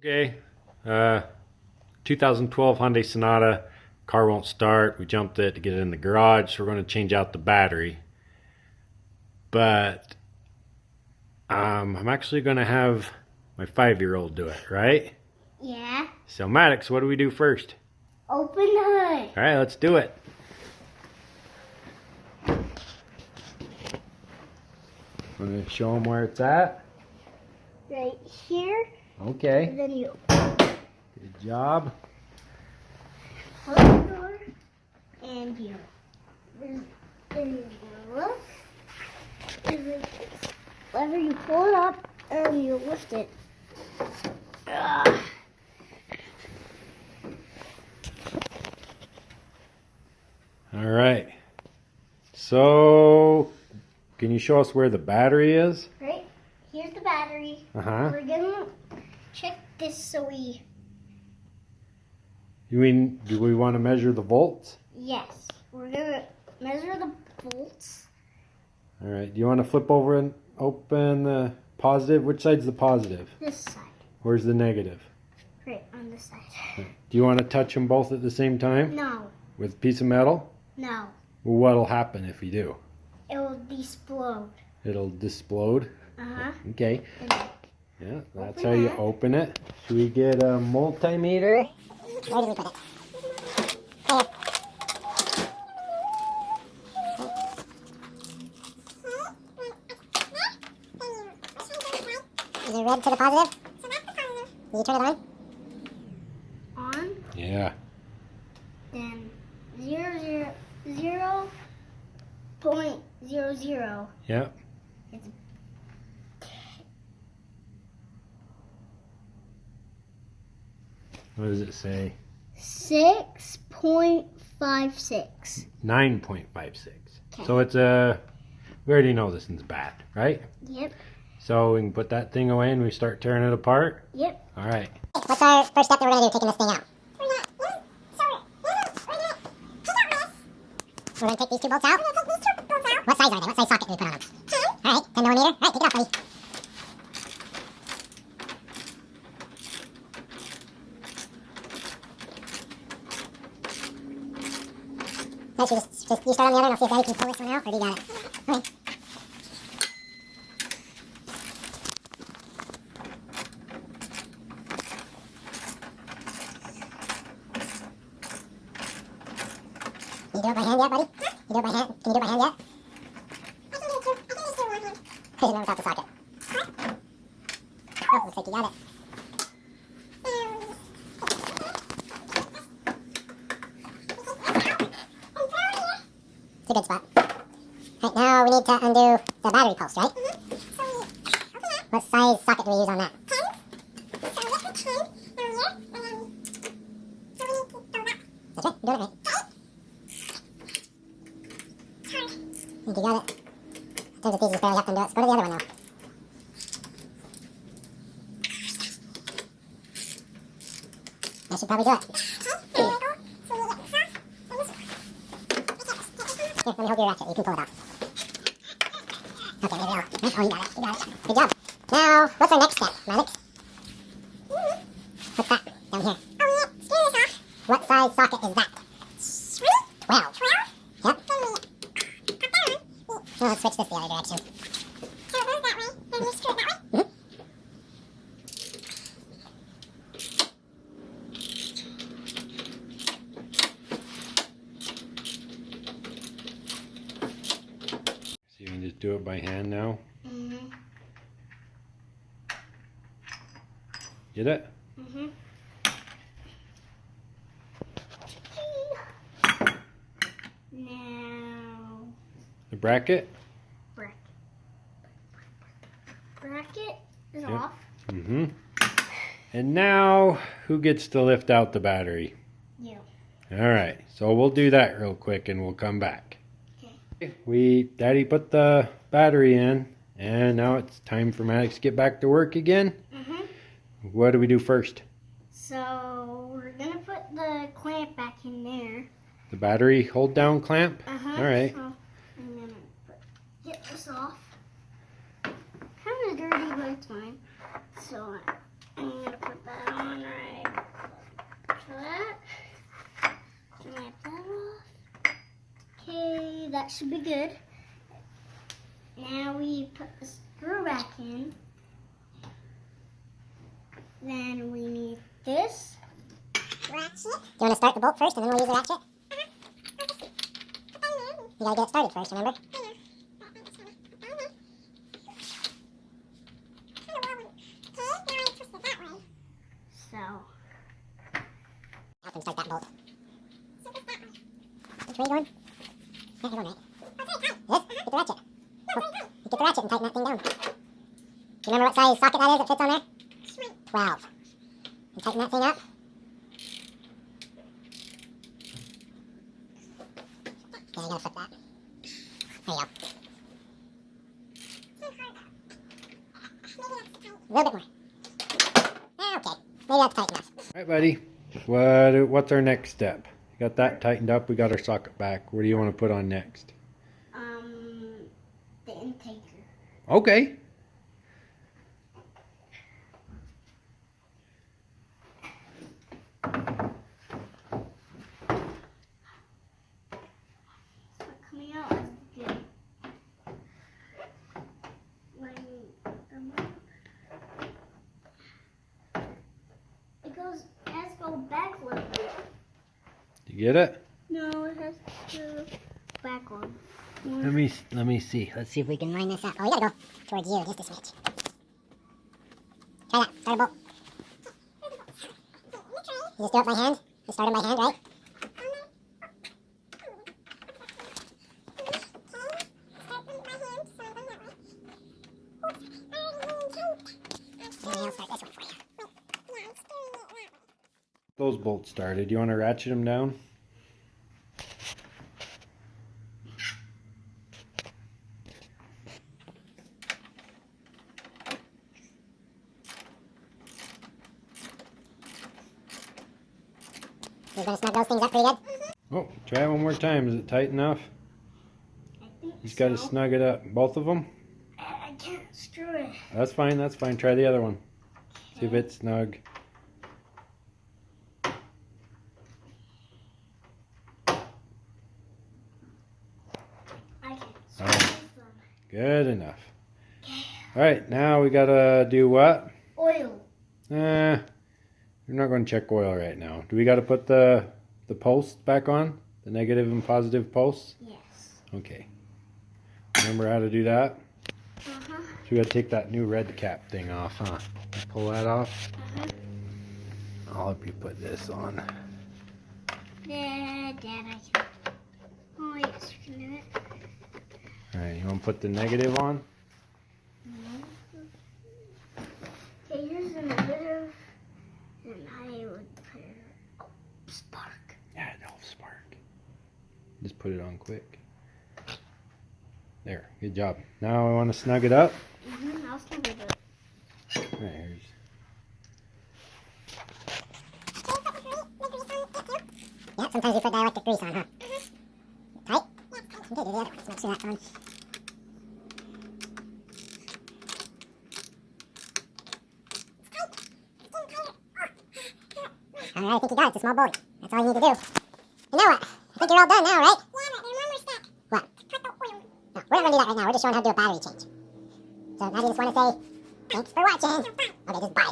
Okay, 2012 Hyundai Sonata. Car won't start. We jumped it to get it in the garage, so we're going to change out the battery. But I'm actually going to have my 5-year-old do it, right? Yeah. So Maddox, what do we do first? Open the hood. All right, let's do it. I'm going to show him where it's at. Right here. Okay. And then you Good job. close the door. And you look. Whenever you pull it up and you lift it. All right. So, can you show us where the battery is? Right. Here's the battery. Uh-huh. We're gonna check this so we. You mean, do we want to measure the volts? Yes. We're gonna measure the volts. All right. Do you want to flip over and open the positive? Which side's the positive? This side. Where's the negative? Right on this side. Do you want to touch them both at the same time? No. With a piece of metal? No. Well, what'll happen if you do? It will explode. It'll displode? Uh-huh. Okay. And Yeah, that's Open how you that. open it. Should we get a multimeter? Where do we put it? Is it red to the positive? Did you turn it on? on. Yeah. Then 0.00. Yep. It's What does it say? 6.56. 9.56. Okay. So it's we already know this one's bad, right? Yep. So we can put that thing away and we start tearing it apart? Yep. All right. What's our first step that we're going to do, taking this thing out? We're going to take these two bolts out? What size are they? What size socket do we put on them? 10. All right, 10 millimeter. All right, take it off, buddy. Actually, just you start on the other and I'll see if Daddy can pull this one out, or do you got it? Okay. Can you do it by hand yet, buddy? You do it by hand? Can you do it by hand yet? I can just do one hand. Remember without the socket. Oh, looks like you got it. It's a good spot. Right, now we need to undo the battery pulse, right? What size socket do we use on that? 10. So we put 10 down here, and then so we need to go back. That's right, you're doing it right. I think you got it. Sometimes it's easy to barely have to undo it. So go to the other one now. That should probably do it. Here, let me hold your ratchet. You can pull it off. Okay, there we go. Oh, you got it. You got it. Good job. Now, what's our next step, Maddox? What's that? Down here. Oh, yeah. Screw this off. What size socket is that? 12. 12? Yep. Well, let's switch this the other direction. So it goes that way, and you screw it that way? Mm-hmm. So you can just do it by hand now? Mm-hmm. Get it? Mm-hmm. Now, The bracket? bracket is Yep. off. Mm-hmm. And now, who gets to lift out the battery? You. All right, so we'll do that real quick and we'll come back. Okay. Daddy put the battery in, and now it's time for Maddox to get back to work again. Mm-hmm. What do we do first? So we're gonna put the clamp back in there. The battery hold down clamp? Uh-huh. All right. So I'm gonna get this off. Kind of dirty, but it's fine. So I'm gonna put that on. that should be good. Now we put the screw back in. Then we need this. Ratchet. Do you want to start the bolt first and then we'll use the ratchet? You gotta get it started first, remember? So, I can start that bolt. Which way are you going? Yeah, you're going right. This? Get the ratchet. Get the ratchet and tighten that thing down. Do you remember what size socket that is that fits on there? 12. And tighten that thing up. Yeah, you gotta flip that. There you go. A little bit more. Okay, maybe that's tight enough. All right, buddy. What's our next step? You got that tightened up. We got our socket back. What do you want to put on next? the intaker. Okay. So coming out is good. It has to go back a little bit. You get it? No, it has to go backward. Let me see. Let's see if we can. Line this up. Oh, you gotta go towards you just a smidge. Try that. Start a bolt. You just do it by hand? You start it by hand, right? I'll start this one for you. Those bolts started. You want to ratchet them down? You're gonna snug those things up pretty good? Oh, try it one more time. Is it tight enough? I think You've got to so. snug it up. Both of them? I can't screw it. That's fine. That's fine. Try the other one. See if it's snug. I can screw Oh. them. Good enough. All right, now we gotta do what? Oil. We're not going to check oil right now. Do we got to put the post back on? The negative and positive posts? Yes. Okay. Remember how to do that? Uh-huh. So we got to take that new red cap thing off, huh? Pull that off. Uh-huh. I'll help you put this on. Dad, I can. Oh, yes, you can do it. All right, you want to put the negative on? Okay, here's a negative, and I would put a spark. Yeah, no spark. Just put it on quick. There, good job. Now I want to snug it up. I'll snug it up. All right, here's. Yeah, sometimes you put dielectric grease on, huh? Tight? Okay, do the other one. Let's make sure that's on. Alright, I think you got it. It's a small bolt. That's all you need to do. You know what? I think you're all done now, right? Yeah, but there's one more step. What? Put the oil. No, we're not going to do that right now. We're just showing how to do a battery change. So now you just want to say, thanks for watching. Okay, just bye.